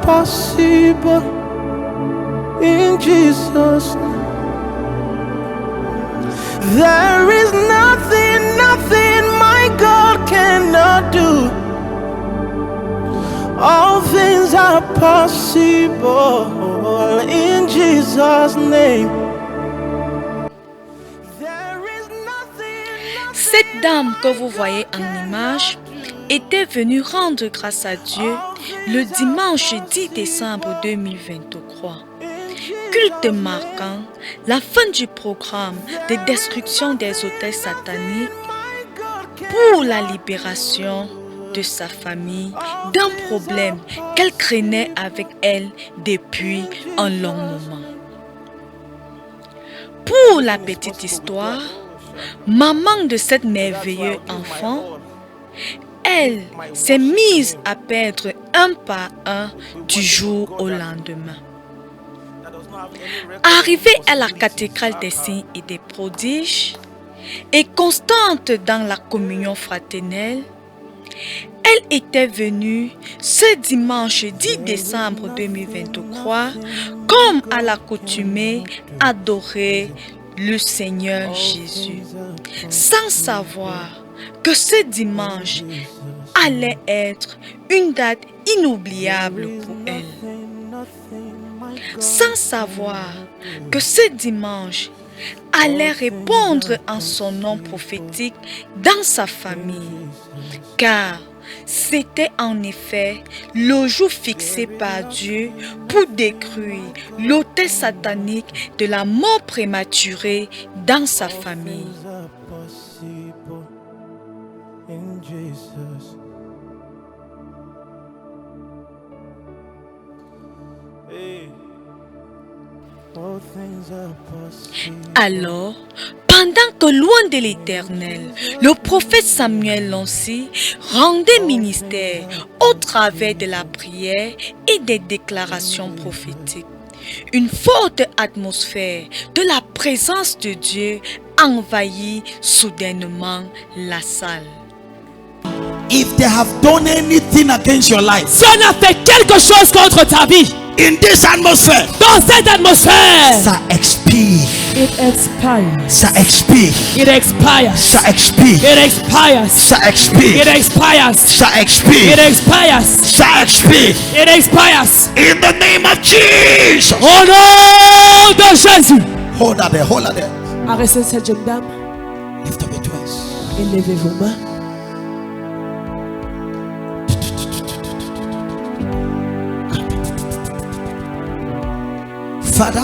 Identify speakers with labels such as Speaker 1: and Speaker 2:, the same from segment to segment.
Speaker 1: possible in Jesus' name. There is nothing, nothing my God cannot do. All things are possible in Jesus' name.
Speaker 2: Cette dame que vous voyez en image était venue rendre grâce à Dieu le dimanche 10 décembre 2023. Culte marquant la fin du programme de destruction des autels sataniques pour la libération de sa famille d'un problème qu'elle craignait avec elle depuis un long moment. Pour la petite histoire, maman de cet merveilleux enfant, elle s'est mise à perdre un par un du jour au lendemain. Arrivée à la cathédrale des signes et des prodiges et constante dans la communion fraternelle, elle était venue ce dimanche 10 décembre 2023 comme à l'accoutumée adorer le Seigneur Jésus, sans savoir que ce dimanche allait être une date inoubliable pour elle. Sans savoir que ce dimanche allait répondre en son nom prophétique dans sa famille, car c'était en effet le jour fixé par Dieu pour détruire l'autel satanique de la mort prématurée dans sa famille. Alors, pendant que loin de l'Éternel, le prophète Samuel Lancy rendait ministère au travers de la prière et des déclarations prophétiques, une forte atmosphère de la présence de Dieu envahit soudainement la salle.
Speaker 3: If they have done anything against your life,
Speaker 4: si on a fait quelque chose contre ta vie,
Speaker 3: in this atmosphere,
Speaker 4: dans cette atmosphère,
Speaker 3: ça expire.
Speaker 4: It expires.
Speaker 3: Ça expire.
Speaker 4: It expires.
Speaker 3: Ça expire.
Speaker 4: It expires.
Speaker 3: Ça expire.
Speaker 4: It expires.
Speaker 3: Ça expire.
Speaker 4: It expires.
Speaker 3: Ça expire.
Speaker 4: It expires.
Speaker 3: In the name of Jesus.
Speaker 4: Au nom de Jésus.
Speaker 3: Hold that there. Hold that there.
Speaker 4: Arrêtez cette jeune dame.
Speaker 3: Lift up your hands.
Speaker 4: Élevez vos mains.
Speaker 3: Father,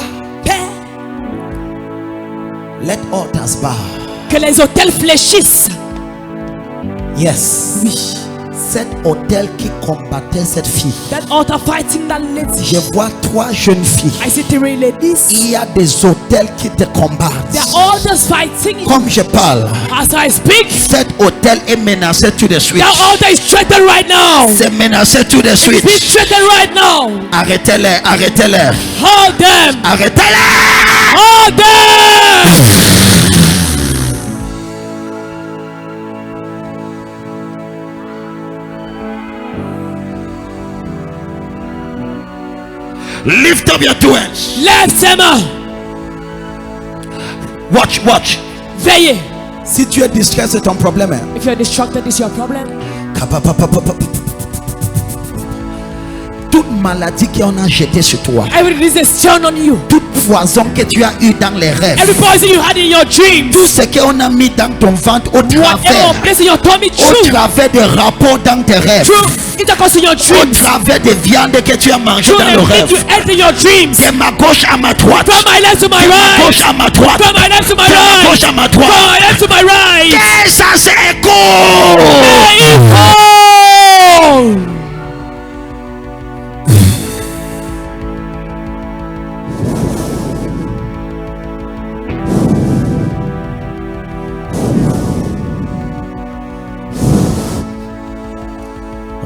Speaker 3: let altars bow.
Speaker 4: Que les autels fléchissent.
Speaker 3: Yes.
Speaker 4: Oui.
Speaker 3: Cet autel qui combattait cette fille.
Speaker 4: That altar fighting that lady.
Speaker 3: Je vois 3 jeunes filles.
Speaker 4: I see 3 ladies.
Speaker 3: Il y a des autels qui te combattent.
Speaker 4: They are altars fighting.
Speaker 3: Comme je parle.
Speaker 4: As I speak.
Speaker 3: Cet autel est menacé tout de suite.
Speaker 4: That altar is threatened right now.
Speaker 3: C'est menacé tout de suite.
Speaker 4: Be threatened right now.
Speaker 3: Arrêtez-les, arrêtez-les.
Speaker 4: Hold them.
Speaker 3: Arrêtez-les.
Speaker 4: Hold them.
Speaker 3: Lift up your 2 hands.
Speaker 4: Lève tes mains.
Speaker 3: Watch, watch.
Speaker 4: Veillez.
Speaker 3: Si tu es distrait, c'est ton problème.
Speaker 4: If you are distracted, it's your problem.
Speaker 3: Toute maladie qu'on a jetée sur toi,
Speaker 4: Every disease thrown on you,
Speaker 3: toute poison que tu as eu dans les rêves,
Speaker 4: every poison you had in your dreams,
Speaker 3: tout ce qu'on a mis dans ton ventre au travers,
Speaker 4: place in your tummy,
Speaker 3: au travers des rapports dans tes rêves,
Speaker 4: through intercourse in your
Speaker 3: au
Speaker 4: dreams,
Speaker 3: travers des viandes que tu as mangées
Speaker 4: through
Speaker 3: dans le rêve,
Speaker 4: you ate in your dreams,
Speaker 3: de ma gauche à ma droite,
Speaker 4: from my left to my
Speaker 3: de ma
Speaker 4: right,
Speaker 3: gauche à ma droite,
Speaker 4: from my left to my
Speaker 3: de ma
Speaker 4: right,
Speaker 3: gauche à ma
Speaker 4: from
Speaker 3: droite,
Speaker 4: my left to my right.
Speaker 3: que ça s'écoule.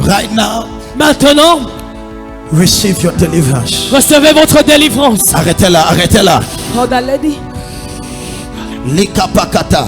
Speaker 3: Right now,
Speaker 4: Maintenant,
Speaker 3: receive your deliverance.
Speaker 4: recevez votre délivrance.
Speaker 3: Arrêtez-la, arrêtez-la.
Speaker 4: Hold that lady.
Speaker 3: Likapakata.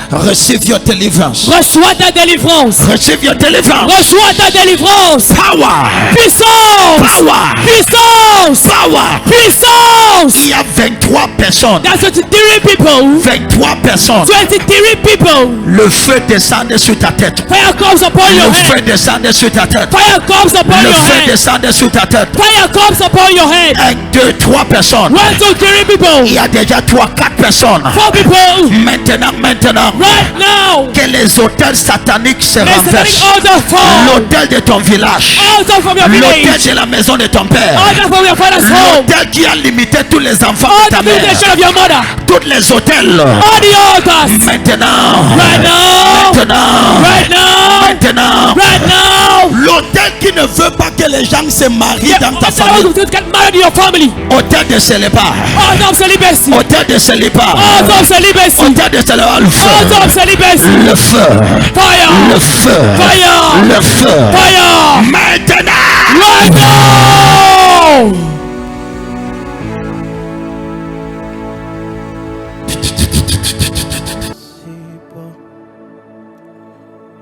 Speaker 3: Receive your deliverance.
Speaker 4: Reçois ta délivrance.
Speaker 3: Receive your deliverance.
Speaker 4: Reçois ta délivrance.
Speaker 3: Power.
Speaker 4: Puissance.
Speaker 3: Power.
Speaker 4: Puissance.
Speaker 3: Power.
Speaker 4: Puissance.
Speaker 3: Il y a 23 personnes.
Speaker 4: That's 23 people.
Speaker 3: 23 personnes.
Speaker 4: 23 people.
Speaker 3: Le feu descend sur ta tête.
Speaker 4: Fire comes upon your
Speaker 3: Le
Speaker 4: head.
Speaker 3: feu descend sur ta tête.
Speaker 4: Fire comes upon
Speaker 3: Le
Speaker 4: your
Speaker 3: feu
Speaker 4: head.
Speaker 3: descend sur ta tête.
Speaker 4: Fire comes upon your head.
Speaker 3: 1, 2, 3 personnes.
Speaker 4: 1, 2, 3 people.
Speaker 3: Il y a déjà 3, 4 personnes.
Speaker 4: 4 people.
Speaker 3: Maintenant,
Speaker 4: Right now.
Speaker 3: que les hôtels sataniques se
Speaker 4: Let satanic
Speaker 3: renversent.
Speaker 4: altars fall.
Speaker 3: L'hôtel de ton village.
Speaker 4: Altar from your
Speaker 3: L'hôtel
Speaker 4: village.
Speaker 3: de la maison de ton père.
Speaker 4: Altar from your father's home.
Speaker 3: L'hôtel qui a limité tous les enfants
Speaker 4: All
Speaker 3: de ta
Speaker 4: the
Speaker 3: mère.
Speaker 4: visitation of your mother.
Speaker 3: Tous les hôtels.
Speaker 4: All the altars.
Speaker 3: Maintenant.
Speaker 4: Right now.
Speaker 3: Maintenant.
Speaker 4: Right now.
Speaker 3: Maintenant.
Speaker 4: Right now.
Speaker 3: L'hôtel qui ne veut pas que les gens se marient dans ta
Speaker 4: Altar
Speaker 3: famille.
Speaker 4: to get married in your family.
Speaker 3: Hôtel de célibat.
Speaker 4: Altar of celibacy.
Speaker 3: Hôtel de célibat.
Speaker 4: Altar of celibacy.
Speaker 3: Hôtel de célibat. Le feu.
Speaker 4: Altar of celibacy.
Speaker 3: Le feu.
Speaker 4: Fire.
Speaker 3: Le feu.
Speaker 4: Fire.
Speaker 3: Le feu.
Speaker 4: Fire.
Speaker 3: Maintenant.
Speaker 4: Right now.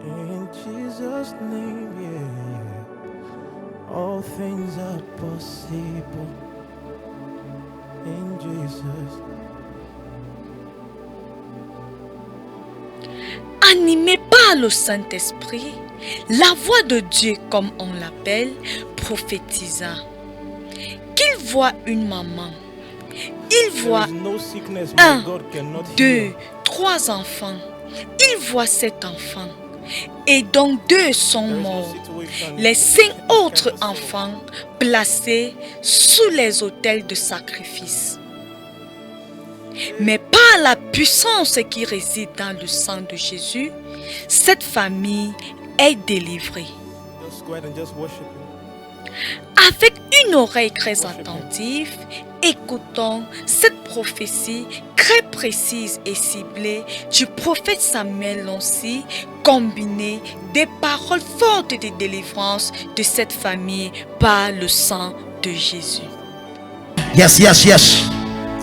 Speaker 1: In Jesus' name, yeah. All things are possible. In Jesus.
Speaker 2: Animé par le Saint-Esprit, la voix de Dieu, comme on l'appelle, prophétisa. Qu'il voit une maman, il voit
Speaker 1: There is no sickness my
Speaker 2: 1,
Speaker 1: God cannot
Speaker 2: 2,
Speaker 1: heal.
Speaker 2: 3 enfants. Il voit 7 enfants. Et donc 2 sont
Speaker 1: There is no
Speaker 2: morts.
Speaker 1: situation
Speaker 2: Les 5
Speaker 1: he
Speaker 2: autres
Speaker 1: cannot solve.
Speaker 2: enfants placés sous les autels de sacrifice. Mais par la puissance qui réside dans le sang de Jésus, cette famille est délivrée.
Speaker 1: Just go ahead and just worship him.
Speaker 2: Avec une oreille très attentive, écoutons cette prophétie très précise et ciblée du prophète Samuel Lonsi, combinée des paroles fortes de délivrance de cette famille par le sang de Jésus.
Speaker 3: Yes, yes, yes.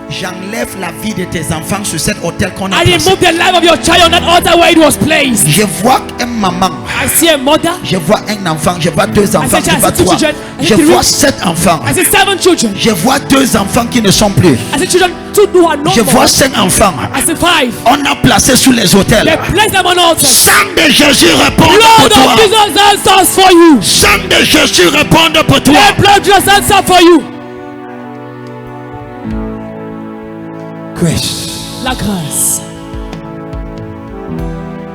Speaker 3: J'enlève la vie de tes enfants sur cet hôtel qu'on a
Speaker 4: I
Speaker 3: placé.
Speaker 4: remove the life of your child on that altar where it was placed.
Speaker 3: Je vois une maman.
Speaker 4: I see a mother.
Speaker 3: Je vois un enfant. Je vois 2 enfants.
Speaker 4: said,
Speaker 3: Je vois
Speaker 4: I see 2
Speaker 3: 3.
Speaker 4: children. I
Speaker 3: Je
Speaker 4: see 3.
Speaker 3: vois 7 enfants.
Speaker 4: I see 7 children.
Speaker 3: Je vois 2 enfants qui ne sont plus.
Speaker 4: I see children 2 who are no
Speaker 3: Je
Speaker 4: more.
Speaker 3: vois 5 enfants.
Speaker 4: I see 5.
Speaker 3: On a placé sous les hôtels.
Speaker 4: They place them on altar.
Speaker 3: Sang de Jésus répond pour
Speaker 4: Blood
Speaker 3: toi.
Speaker 4: of Jesus answers for you.
Speaker 3: Sang de Jésus répond pour toi.
Speaker 4: The blood of Jesus answers for you.
Speaker 3: Grace.
Speaker 4: La grâce.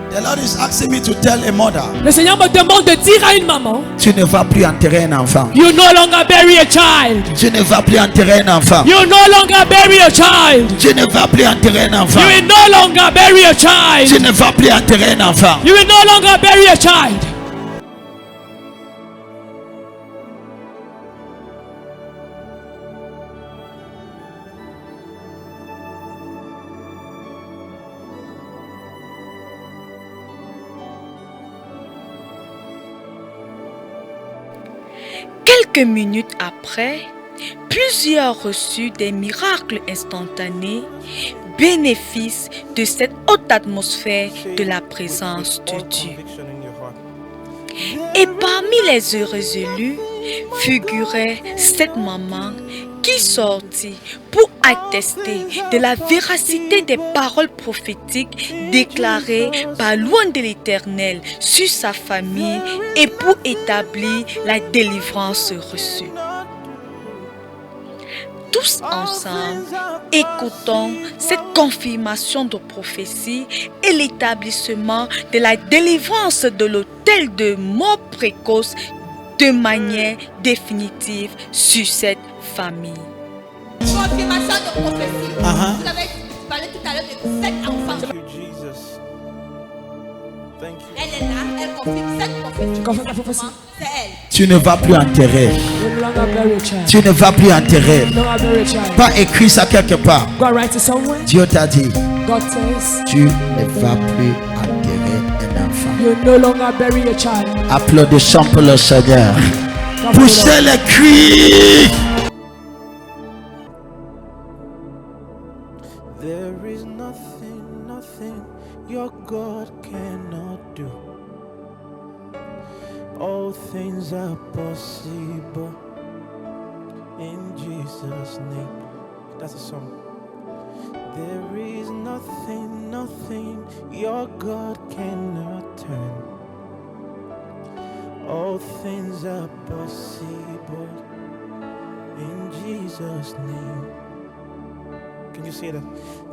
Speaker 3: The Lord is asking me to tell a mother,
Speaker 4: Le Seigneur me demande de dire à une maman,
Speaker 3: tu ne vas plus enterrer un enfant.
Speaker 4: you no longer bury a child.
Speaker 3: Tu ne vas plus enterrer un enfant.
Speaker 4: You no longer bury a child.
Speaker 3: Tu ne vas plus enterrer un enfant.
Speaker 4: You will no longer bury a
Speaker 3: Tu
Speaker 4: child.
Speaker 3: ne vas plus enterrer un enfant.
Speaker 4: You will no longer bury a child.
Speaker 2: Quelques minutes après, plusieurs reçurent des miracles instantanés, bénéfice de cette haute atmosphère de la présence de
Speaker 1: All
Speaker 2: Dieu.
Speaker 1: conviction in your heart.
Speaker 2: Et parmi les heureux élus figurait cette maman qui sortit pour attester de la véracité des paroles prophétiques déclarées par loin de l'Éternel sur sa famille et pour établir la délivrance reçue. Tous ensemble, écoutons cette confirmation de prophétie et l'établissement de la délivrance de l'autel de mort précoce de manière définitive sur cette famille.
Speaker 5: Confirmation de prophétie.
Speaker 3: Uh-huh.
Speaker 5: Vous avez parlé tout à l'heure de 7 enfants.
Speaker 1: Thank you, Jesus. Thank you.
Speaker 5: Elle est là, elle confirme 7 prophéties.
Speaker 4: Confirme la prophétie.
Speaker 5: C'est elle.
Speaker 3: Tu ne vas plus enterrer.
Speaker 4: You no longer bury a child.
Speaker 3: Tu ne vas plus enterrer.
Speaker 4: You no longer bury a child.
Speaker 3: Pas écrit ça quelque part.
Speaker 4: Go and write it somewhere.
Speaker 3: Dieu t'a dit,
Speaker 4: God says,
Speaker 3: tu ne vas plus enterrer un enfant.
Speaker 4: you no longer bury a child.
Speaker 3: Applaudissons pour le Seigneur.
Speaker 4: Come
Speaker 3: Poussez les cris.
Speaker 1: There is nothing, nothing your God cannot do. All things are possible in Jesus' name. That's a song. There is nothing, nothing your God cannot turn. All things are possible in Jesus' name. Can you say that?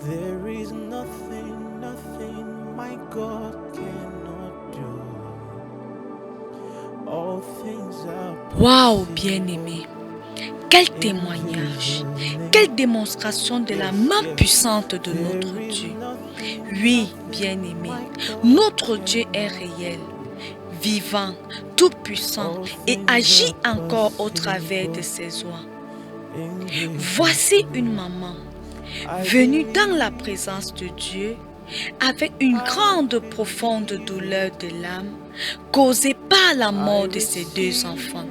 Speaker 1: There is nothing, nothing my God cannot do. All things are
Speaker 2: Waouh, bien-aimé. Quel témoignage, quelle démonstration de la main puissante de notre Dieu. Oui, bien-aimé, notre Dieu est réel, vivant, tout-puissant et agit encore au travers de ses oies. Voici une maman venue dans la présence de Dieu avec une grande profonde douleur de l'âme causée par la mort de ses deux enfants,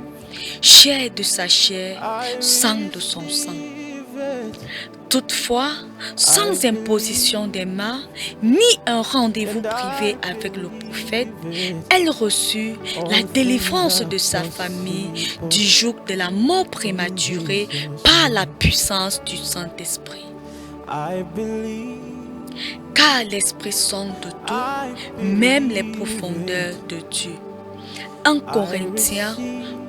Speaker 2: chair de sa chair, sang de son sang. Toutefois, sans imposition des mains, ni un rendez-vous privé avec le prophète, elle reçut la délivrance de sa famille du joug de la mort prématurée par la puissance du Saint-Esprit.
Speaker 1: I believe.
Speaker 2: Car l'Esprit sonde tout, même les profondeurs de Dieu. 1 Corinthiens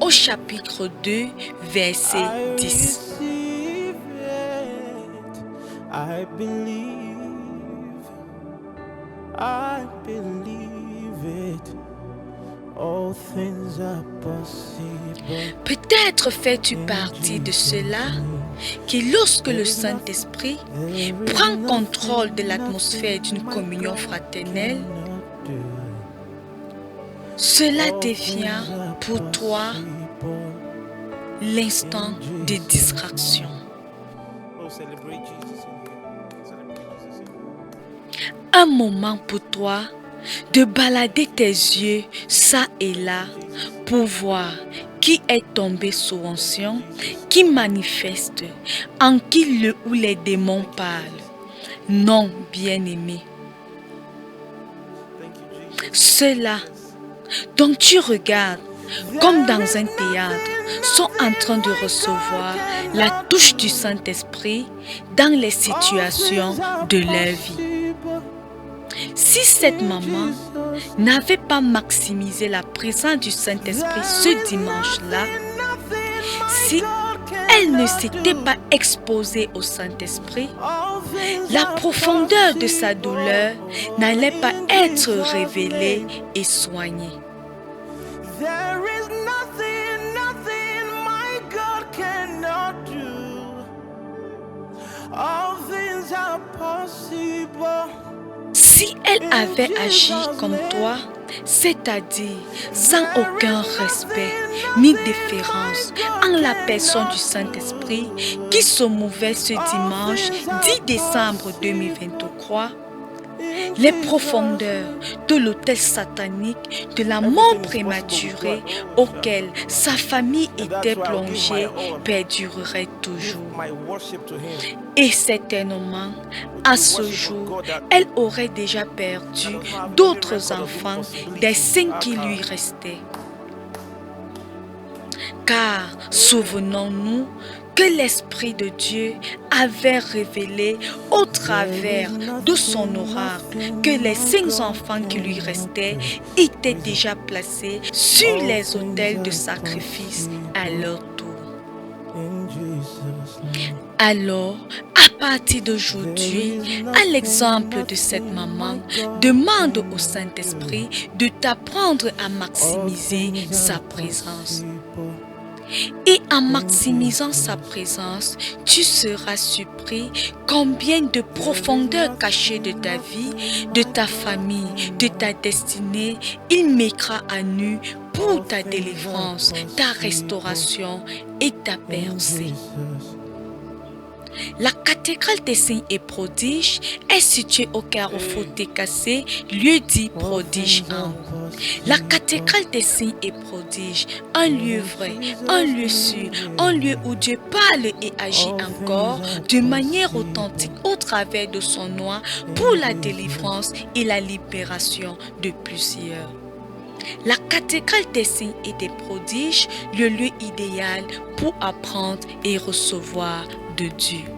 Speaker 2: au chapitre 2, verset 10.
Speaker 1: I believe it. All things are possible.
Speaker 2: Peut-être fais-tu partie de ceux-là qui, lorsque le Saint-Esprit prend contrôle de l'atmosphère d'une communion fraternelle, cela devient pour toi l'instant de distraction.
Speaker 1: Oh, celebrate Jesus in here. Celebrate Jesus in here.
Speaker 2: Un moment pour toi de balader tes yeux ça et là pour voir qui est tombé sous onction, qui manifeste, en qui le ou les démons parlent. Non, bien-aimé. Ceux-là dont tu regardes comme dans un théâtre sont en train de recevoir la touche du Saint-Esprit dans les situations de leur vie. Si cette maman n'avait pas maximisé la présence du Saint-Esprit ce dimanche-là, si elle ne s'était pas exposée au Saint-Esprit, la profondeur de sa douleur n'allait pas être révélée et soignée.
Speaker 1: There is nothing, nothing my God cannot do. All things are possible.
Speaker 2: Si elle avait agi comme toi, c'est-à-dire sans aucun respect ni déférence en la personne du Saint-Esprit qui se mouvait ce dimanche 10 décembre 2023, les profondeurs de l'autel satanique de la mort prématurée auquel sa famille était plongée perdureraient toujours.
Speaker 1: My worship to Him.
Speaker 2: Et certainement, à ce jour, elle aurait déjà perdu d'autres enfants des 5 qui lui restaient. Car souvenons-nous que l'Esprit de Dieu avait révélé au travers de son oracle que les 5 enfants qui lui restaient étaient déjà placés sur les autels de sacrifice à leur tour.
Speaker 1: In Jesus' name.
Speaker 2: Alors, à partir d'aujourd'hui, à l'exemple de cette maman, demande au Saint-Esprit de t'apprendre à maximiser sa présence. Et en maximisant sa présence, tu seras surpris combien de profondeur cachée de ta vie, de ta famille, de ta destinée, il mettra à nu pour ta délivrance, ta restauration et ta percée. La cathédrale des signes et prodiges est située au carrefour des Cassés, lieu dit prodige en haut. La cathédrale des signes et prodiges prodiges, un lieu vrai, un lieu sûr, un lieu où Dieu parle et agit encore de manière authentique au travers de son nom pour la délivrance et la libération de plusieurs. La cathédrale des signes et des prodiges, le lieu idéal pour apprendre et recevoir de Dieu.